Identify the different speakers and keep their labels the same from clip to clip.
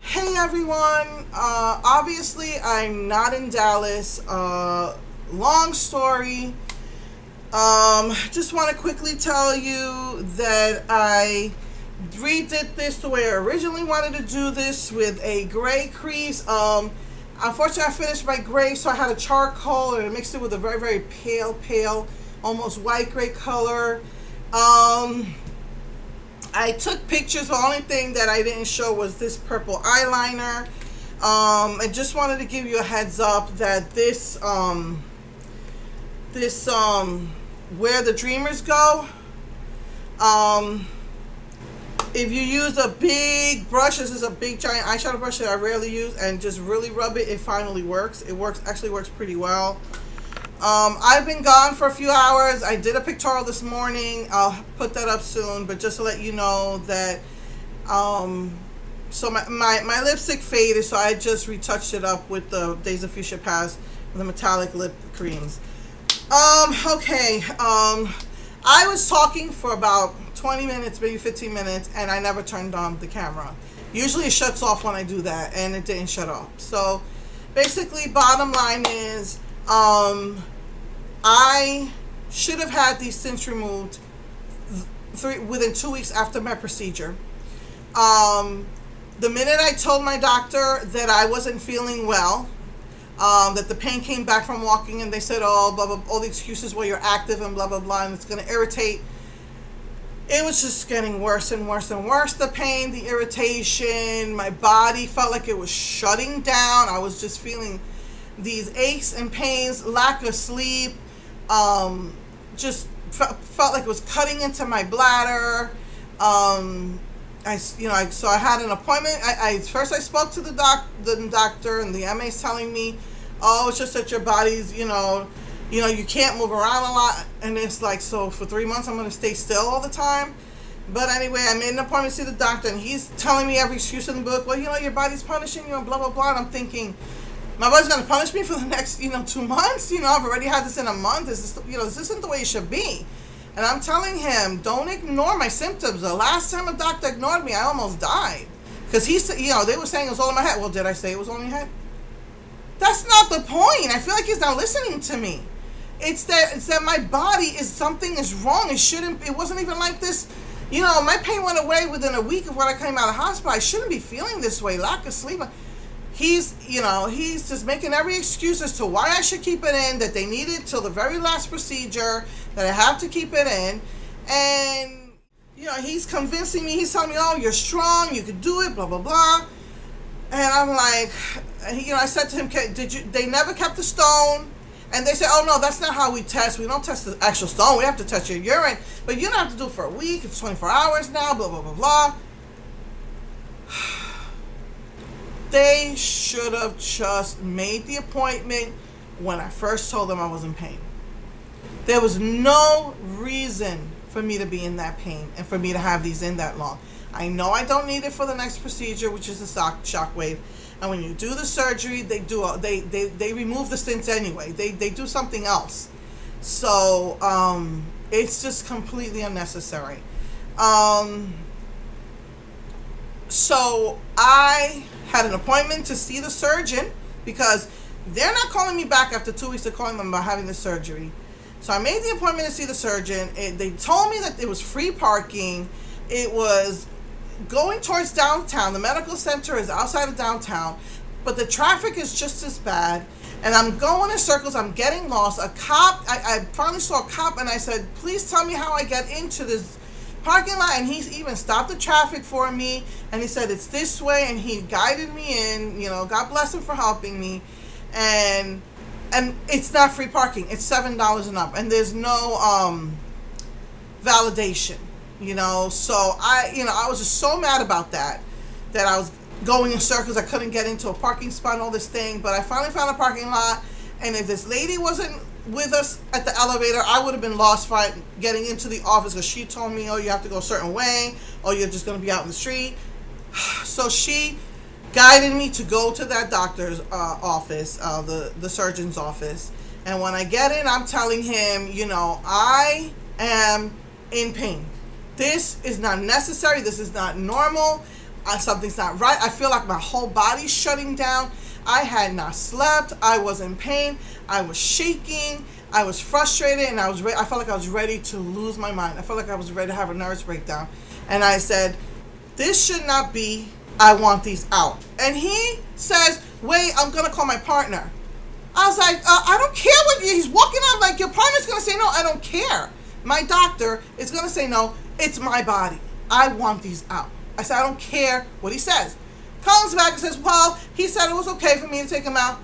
Speaker 1: Hey everyone, obviously I'm not in Dallas. Long story. Just want to quickly tell you that I redid this the way I originally wanted to do this with a gray crease. Unfortunately I finished my gray, so I had a charcoal and I mixed it with a very, very pale, almost white gray color. I took pictures. The only thing that I didn't show was this purple eyeliner. I just wanted to give you a heads up that this Where the Dreamers Go, if you use a big brush, this is a big giant eyeshadow brush that I rarely use, and just really rub it, it finally works. It actually works pretty well. I've been gone for a few hours. I did a pictorial this morning. I'll put that up soon, but just to let you know that, so my lipstick faded, so I just retouched it up with the Days of Fuchsia Past with the metallic lip creams. Okay, I was talking for about 20 minutes, maybe 15 minutes, and I never turned on the camera. Usually it shuts off when I do that, and it didn't shut off. So basically, bottom line is, I should have had these tints removed within 2 weeks after my procedure. The minute I told my doctor that I wasn't feeling well, that the pain came back from walking, and they said, oh, blah, blah, all the excuses where you're active and blah, blah, blah, and it's going to irritate. It was just getting worse and worse and worse. The pain, the irritation, my body felt like it was shutting down. I was just feeling these aches and pains, lack of sleep, just felt like it was cutting into my bladder. So I had an appointment. First I spoke to the doctor, and the MA's telling me, oh, it's just that your body's, you can't move around a lot. And it's like, so for 3 months I'm going to stay still all the time. But anyway, I made an appointment to see the doctor, and he's telling me every excuse in the book. Well, your body's punishing you and blah, blah, blah. And I'm thinking, my body's going to punish me for the next, 2 months? I've already had this in a month. This isn't the way it should be. And I'm telling him, don't ignore my symptoms. The last time a doctor ignored me, I almost died. Because they were saying it was all in my head. Well, did I say it was all in your head? That's not the point. I feel like he's not listening to me. It's that my body something is wrong. It wasn't even like this. My pain went away within a week of when I came out of the hospital. I shouldn't be feeling this way. Lack of sleep. He's just making every excuse as to why I should keep it in, that they need it till the very last procedure, that I have to keep it in. And, he's convincing me, he's telling me, oh, you're strong, you can do it, blah, blah, blah. And I'm like, I said to him, they never kept the stone. And they said, oh, no, that's not how we test. We don't test the actual stone. We have to test your urine. But you don't have to do it for a week. It's 24 hours now, blah, blah, blah, blah. They should have just made the appointment when I first told them I was in pain. There was no reason for me to be in that pain and for me to have these in that long. I know I don't need it for the next procedure, which is the shockwave. And when you do the surgery, they remove the stents anyway. They do something else. So it's just completely unnecessary. So I had an appointment to see the surgeon, because they're not calling me back after 2 weeks. They're calling them about having the surgery. So I made the appointment to see the surgeon. They told me that it was free parking. It was going towards downtown. The medical center is outside of downtown, but the traffic is just as bad. And I'm going in circles. I'm getting lost. A cop, I finally saw a cop, and I said, please tell me how I get into this parking lot. And he even stopped the traffic for me, and he said it's this way, and he guided me in. God bless him for helping me. And it's not free parking. It's $7 and up, and there's no validation. So I was just so mad about that I was going in circles. I couldn't get into a parking spot and all this thing. But I finally found a parking lot, and if this lady wasn't with us at the elevator, I would have been lost getting into the office, because she told me, oh, you have to go a certain way, or you're just going to be out in the street. So she guided me to go to that doctor's office, the surgeon's office. And when I get in, I'm telling him, I am in pain. This is not necessary. This is not normal. something's not right. I feel like my whole body's shutting down. I had not slept. I was in pain. I was shaking. I was frustrated, and I felt like I was ready to lose my mind. I felt like I was ready to have a nervous breakdown. And I said, this should not be. I want these out. And he says, wait, I'm going to call my partner. I was like, I don't care what he's walking out like your partner's going to say no. I don't care. My doctor is going to say no. It's my body. I want these out. I said, I don't care what he says. Comes back and says, well, he said it was okay for me to take him out.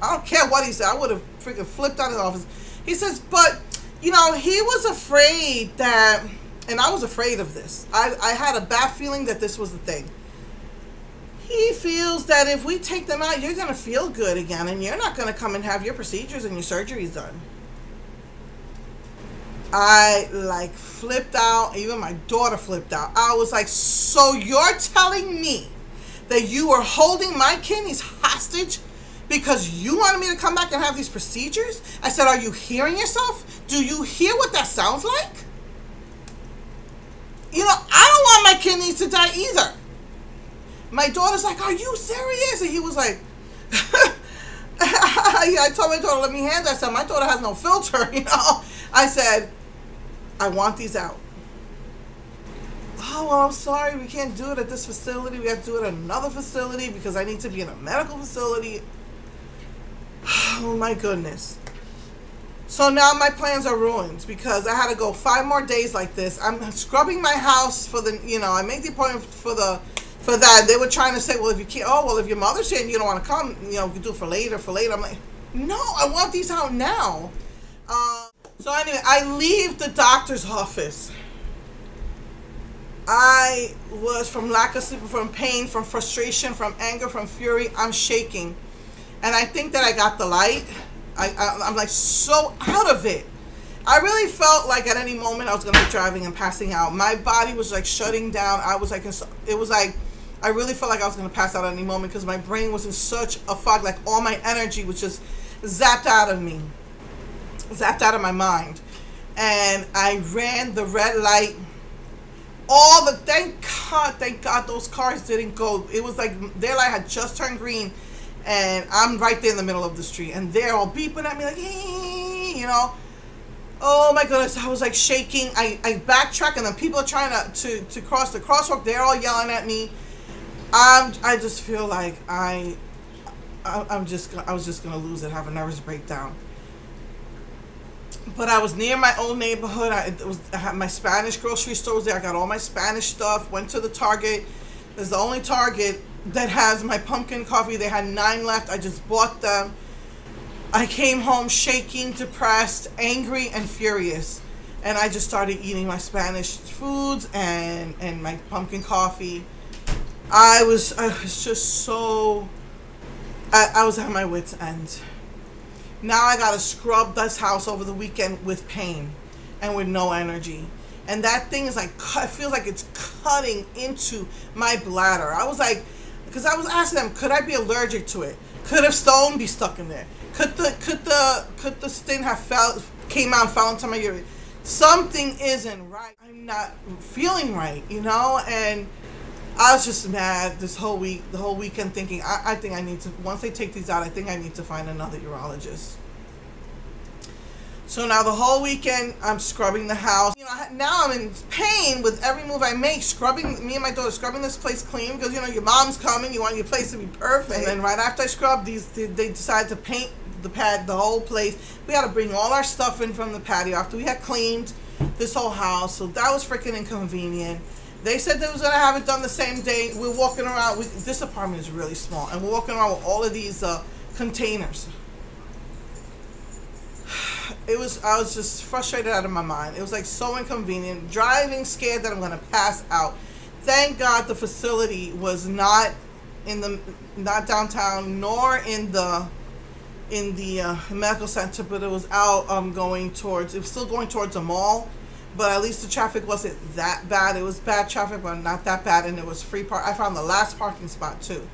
Speaker 1: I don't care what he said. I would have freaking flipped out of the office. He says, but, you know, he was afraid that, and I was afraid of this. I had a bad feeling that this was the thing. He feels that if we take them out, you're going to feel good again, and you're not going to come and have your procedures and your surgeries done. I like flipped out. Even my daughter flipped out. I was like, so you're telling me that you were holding my kidneys hostage because you wanted me to come back and have these procedures? I said, are you hearing yourself? Do you hear what that sounds like? You know, I don't want my kidneys to die either. My daughter's like, are you serious? And he was like, I told my daughter, let me handle that. I said, my daughter has no filter, you know. I said, I want these out. Oh, well, I'm sorry. We can't do it at this facility. We have to do it at another facility because I need to be in a medical facility. Oh, my goodness. So now my plans are ruined because I had to go 5 more days like this. I'm scrubbing my house for the, you know, I made the appointment for that. They were trying to say, well, if you can't, oh, well, if your mother's saying you don't want to come, you know, we can do it for later. I'm like, no, I want these out now. So anyway, I leave the doctor's office. I was from lack of sleep, from pain, from frustration, from anger, from fury. I'm shaking. And I think that I got the light. I'm like so out of it. I really felt like at any moment I was going to be driving and passing out. My body was like shutting down. I was like, it was like, I really felt like I was going to pass out at any moment because my brain was in such a fog. Like all my energy was just zapped out of me. Zapped out of my mind. And I ran the red light. Thank God those cars didn't go. It was like their light had just turned green and I'm right there in the middle of the street and they're all beeping at me like, hey, you know. Oh my goodness, I was like shaking. I backtrack and then people are trying to cross the crosswalk. They're all yelling at me. I just feel like I was just gonna lose it, have a nervous breakdown. But I was near my old neighborhood. I had my Spanish grocery stores there. I got all my Spanish stuff. Went to the Target. It's the only Target that has my pumpkin coffee. They had 9 left. I just bought them. I came home shaking, depressed, angry, and furious. And I just started eating my Spanish foods and my pumpkin coffee. I was just so... I was at my wit's end. Now I gotta scrub this house over the weekend with pain and with no energy. And that thing is like, it feels like it's cutting into my bladder. I was like, because I was asking them, could I be allergic to it? Could a stone be stuck in there? Could the stain have came out and fell into my urine? Something isn't right. I'm not feeling right, you know? And I was just mad this whole week, the whole weekend, thinking, I think I need to, once they take these out, I think I need to find another urologist. So now the whole weekend, I'm scrubbing the house. You know, now I'm in pain with every move I make, scrubbing, me and my daughter, scrubbing this place clean, because, you know, your mom's coming, you want your place to be perfect. And then right after I scrub these, they decided to paint the whole place. We had to bring all our stuff in from the patio after we had cleaned this whole house. So that was freaking inconvenient. They said they was going to have it done the same day. We're walking around. This apartment is really small. And we're walking around with all of these containers. I was just frustrated out of my mind. It was like so inconvenient. Driving scared that I'm going to pass out. Thank God the facility was not downtown nor in the medical center, but it was out it was still going towards the mall. But at least the traffic wasn't that bad. It was bad traffic, but not that bad. And it was free park. I found the last parking spot, too.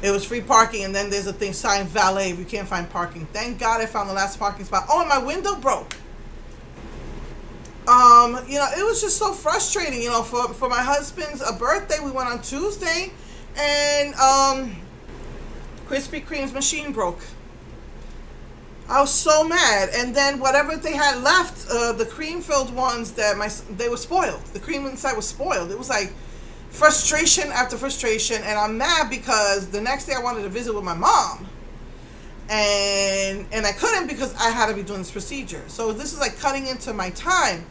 Speaker 1: It was free parking, and then there's a thing signed valet if you can't find parking. Thank God I found the last parking spot. Oh, and my window broke. It was just so frustrating. For my husband's birthday, we went on Tuesday, and Krispy Kreme's machine broke. I was so mad, and then whatever they had left, the cream-filled ones they were spoiled. The cream inside was spoiled. It was like frustration after frustration, and I'm mad because the next day I wanted to visit with my mom, and I couldn't because I had to be doing this procedure. So this is like cutting into my time.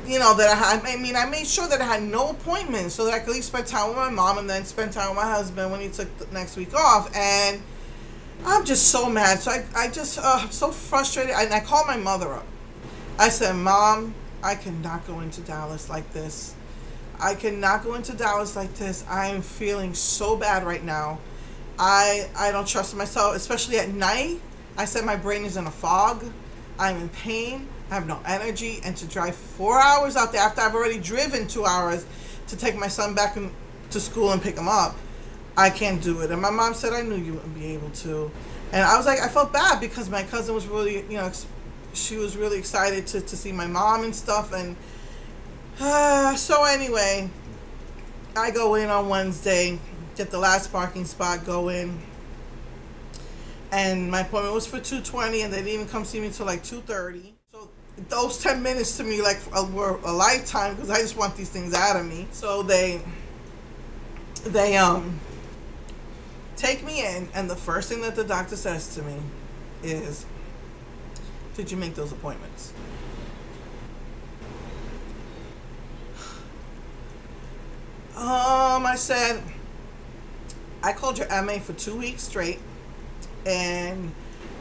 Speaker 1: That I made sure that I had no appointments so that I could at least spend time with my mom and then spend time with my husband when he took the next week off. And I'm just so mad. So I'm so frustrated. And I called my mother up. I said, Mom, I cannot go into Dallas like this. I cannot go into Dallas like this. I am feeling so bad right now. I don't trust myself, especially at night. I said my brain is in a fog. I'm in pain. I have no energy. And to drive 4 hours out there after I've already driven 2 hours to take my son back to school and pick him up, I can't do it. And my mom said, I knew you wouldn't be able to. And I was like, I felt bad because my cousin was really, she was really excited to see my mom and stuff. And so anyway, I go in on Wednesday, get the last parking spot, go in. And my appointment was for 2:20, and they didn't even come see me till like 2:30. So those 10 minutes to me were a lifetime because I just want these things out of me. So they take me in, and the first thing that the doctor says to me is, did you make those appointments? I said, I called your MA for 2 weeks straight, and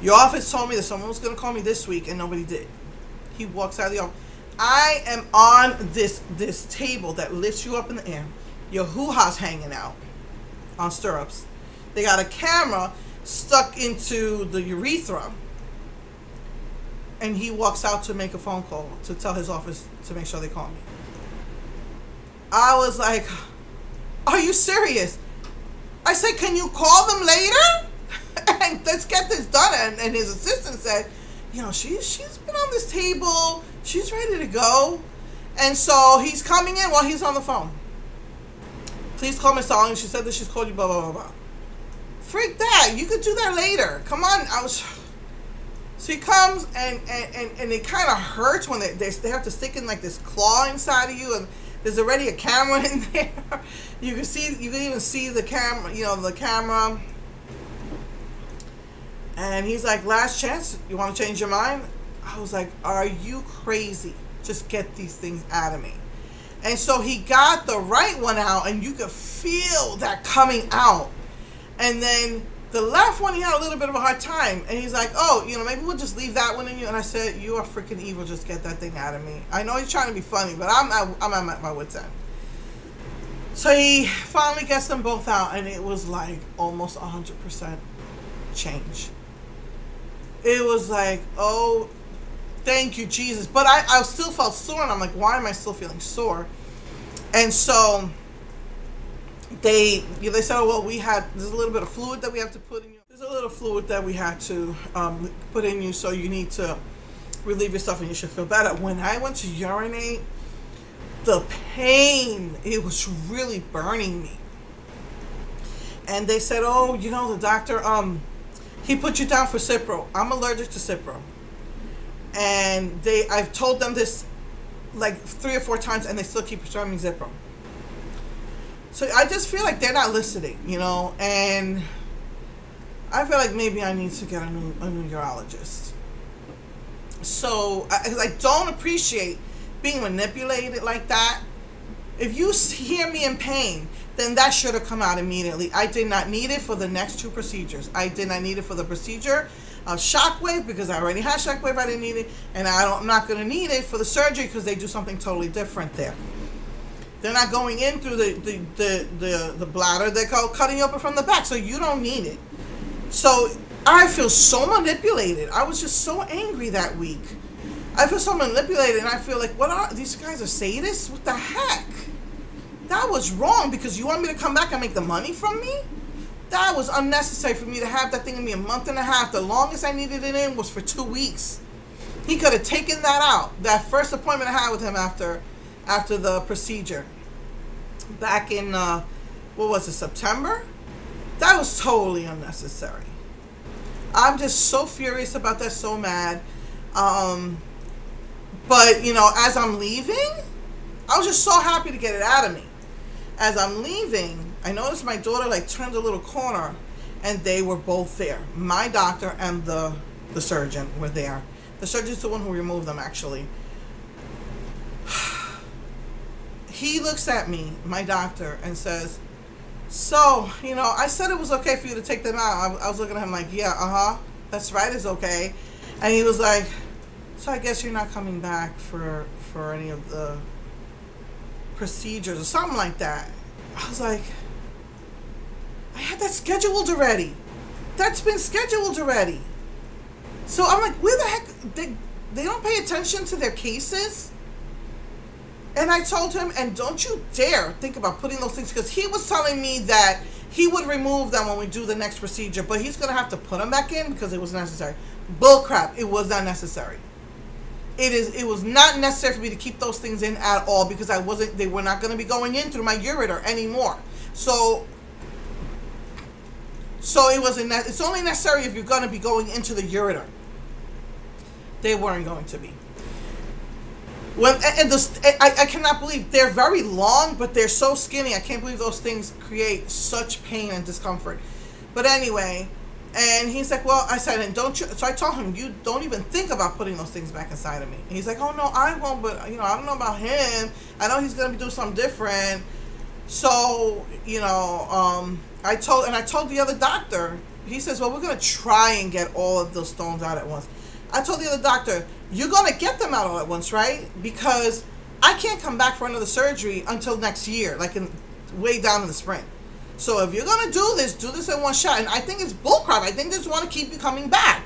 Speaker 1: your office told me that someone was going to call me this week, and nobody did. He walks out of the office. I am on this table that lifts you up in the air. Your hoo-ha's hanging out on stirrups. They got a camera stuck into the urethra, and he walks out to make a phone call to tell his office to make sure they call me. I was like, are you serious? I said, can you call them later? And let's get this done. And his assistant said, she's been on this table. She's ready to go. And so he's coming in while he's on the phone. Please call Miss Darling. She said that she's called you, blah, blah, blah, blah. Freak that. You could do that later. Come on. So he comes, and it kind of hurts when they have to stick in like this claw inside of you, and there's already a camera in there. You can even see the camera, the camera. And he's like, last chance, you want to change your mind? I was like, are you crazy? Just get these things out of me. And so he got the right one out, and you could feel that coming out. And then the left one, he had a little bit of a hard time. And he's like, oh, maybe we'll just leave that one in you. And I said, you are freaking evil. Just get that thing out of me. I know he's trying to be funny, but I'm at my wit's end. So he finally gets them both out, and it was like almost 100% change. It was like, oh, thank you, Jesus. But I still felt sore, and I'm like, why am I still feeling sore? And so they said, oh, well, there's a little bit of fluid that we have to put in you. There's a little fluid that we had to put in you, so you need to relieve yourself and you should feel better. When I went to urinate, the pain, it was really burning me. And they said, oh, the doctor, he put you down for Cipro. I'm allergic to Cipro. And I've told them this like 3 or 4 times, and they still keep prescribing me Cipro. So I just feel like they're not listening, and I feel like maybe I need to get a new urologist. So, because I don't appreciate being manipulated like that. If you hear me in pain, then that should have come out immediately. I did not need it for the next 2 procedures. I did not need it for the procedure of Shockwave because I already had Shockwave. I didn't need it, and I'm not going to need it for the surgery because they do something totally different there. They're not going in through the bladder. They're cutting you open from the back, so you don't need it. So I feel so manipulated. I was just so angry that week. I feel so manipulated, and I feel like, what are these guys are sadists? What the heck? That was wrong because you want me to come back and make the money from me? That was unnecessary for me to have that thing in me a month and a half. The longest I needed it in was for 2 weeks. He could have taken that out. That first appointment I had with him after the procedure, back in what was it, September? That was totally unnecessary. I'm just so furious about that, so mad. But you know, as I'm leaving, I was just so happy to get it out of me. As I'm leaving, I noticed my daughter like turned a little corner, and they were both there. My doctor and the surgeon were there. The surgeon's the one who removed them, actually. He looks at me, my doctor, and says, so, you know, I said it was okay for you to take them out. I was looking at him like, yeah, that's right, it's okay. And he was like, so I guess you're not coming back for any of the procedures or something like that. I was like, I had that scheduled already. That's been scheduled already. So I'm like, where the heck, they don't pay attention to their cases? And I told him, and don't you dare think about putting those things, because he was telling me that he would remove them when we do the next procedure, but he's going to have to put them back in because it was necessary. Bull crap. It was not necessary. It was not necessary for me to keep those things in at all, because they were not going to be going in through my ureter anymore. So it's only necessary if you're going to be going into the ureter. They weren't going to be. I cannot believe they're very long, but they're so skinny. I can't believe those things create such pain and discomfort. But anyway, and he's like, well, I said, and don't you? So I told him, you don't even think about putting those things back inside of me. And he's like, oh no, I won't. But you know, I don't know about him. I know he's gonna be doing something different. So you know, I told the other doctor. He says, well, we're gonna try and get all of those stones out at once. I told the other doctor, you're going to get them out all at once, right? Because I can't come back for another surgery until next year, like way down in the spring. So if you're going to do this in one shot. And I think it's bullcrap. I think they just want to keep you coming back.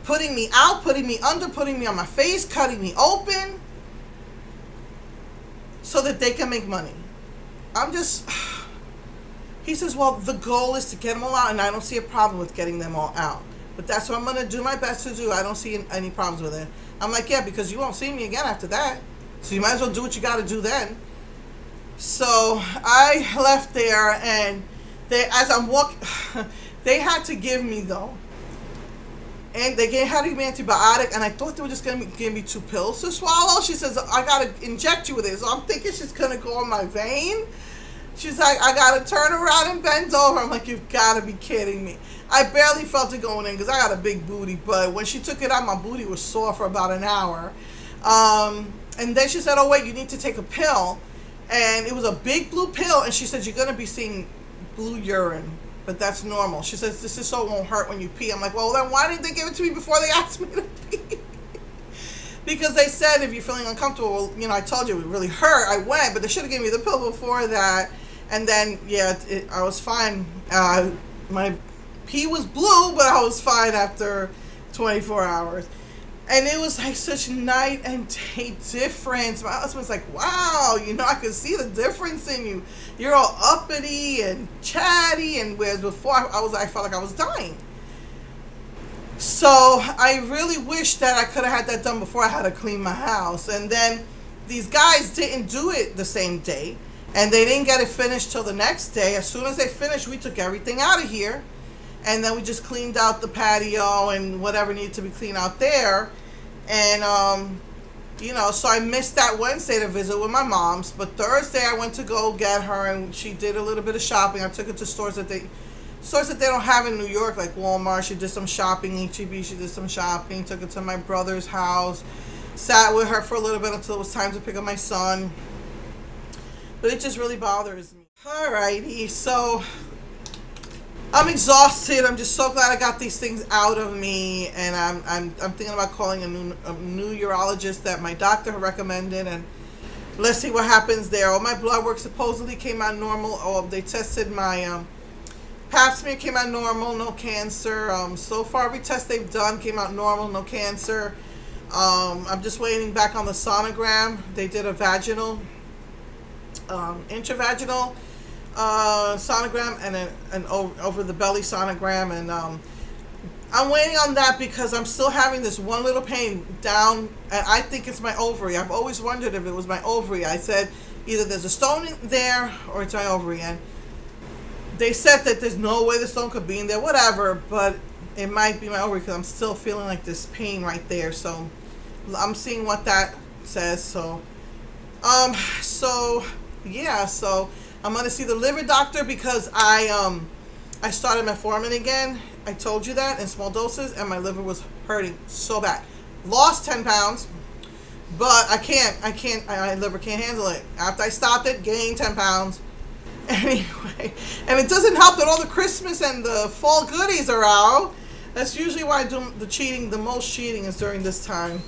Speaker 1: Putting me out, putting me under, putting me on my face, cutting me open, so that they can make money. I'm just... He says, well, the goal is to get them all out, and I don't see a problem with getting them all out. But that's what I'm going to do my best to do. I don't see any problems with it. I'm like, yeah, because you won't see me again after that. So you might as well do what you got to do then. So I left there, and as I'm walking, they had to give me, though. And they had to give me antibiotic, and I thought they were just going to give me 2 pills to swallow. She says, I got to inject you with it. So I'm thinking she's going to go in my vein. She's like, I got to turn around and bend over. I'm like, you've got to be kidding me. I barely felt it going in because I got a big booty. But when she took it out, my booty was sore for about an hour. And then she said, oh, wait, you need to take a pill. And it was a big blue pill. And she said, you're going to be seeing blue urine. But that's normal. She says, this is so it won't hurt when you pee. I'm like, well, then why didn't they give it to me before they asked me to pee? Because they said if you're feeling uncomfortable, well, you know, I told you it would really hurt. I went, but they should have given me the pill before that. And then, yeah, I was fine. My pee was blue, but I was fine after 24 hours. And it was like such night and day difference. My husband's like, wow, you know, I could see the difference in you. You're all uppity and chatty, and whereas before I felt like I was dying. So I really wish that I could have had that done before I had to clean my house. And then these guys didn't do it the same day. And they didn't get it finished till the next day. As soon as they finished, we took everything out of here. And then we just cleaned out the patio and whatever needed to be cleaned out there. And, you know, so I missed that Wednesday to visit with my mom's. But Thursday I went to go get her, and she did a little bit of shopping. I took her to stores that they don't have in New York, like Walmart. She did some shopping. H-E-B, she did some shopping. Took her to my brother's house. Sat with her for a little bit until it was time to pick up my son. But it just really bothers me. Alrighty, so I'm exhausted. I'm just so glad I got these things out of me, and I'm thinking about calling a new urologist that my doctor recommended, and let's see what happens there. All my blood work supposedly came out normal. Oh, they tested my pap smear, came out normal, no cancer. So far every test they've done came out normal, no cancer. I'm just waiting back on the sonogram. They did a vaginal, intravaginal sonogram and an over the belly sonogram, and I'm waiting on that because I'm still having this one little pain down, and I think it's my ovary. I've always wondered if it was my ovary. I said either there's a stone in there or it's my ovary, and they said that there's no way the stone could be in there, whatever, but it might be my ovary because I'm still feeling like this pain right there. So I'm seeing what that says. So yeah, so I'm gonna see the liver doctor because I started metformin again. I told you that in small doses, and my liver was hurting so bad. Lost 10 pounds, but my liver can't handle it. After I stopped it, gained 10 pounds. Anyway, and it doesn't help that all the Christmas and the fall goodies are out. That's usually why I do the cheating. The most cheating is during this time.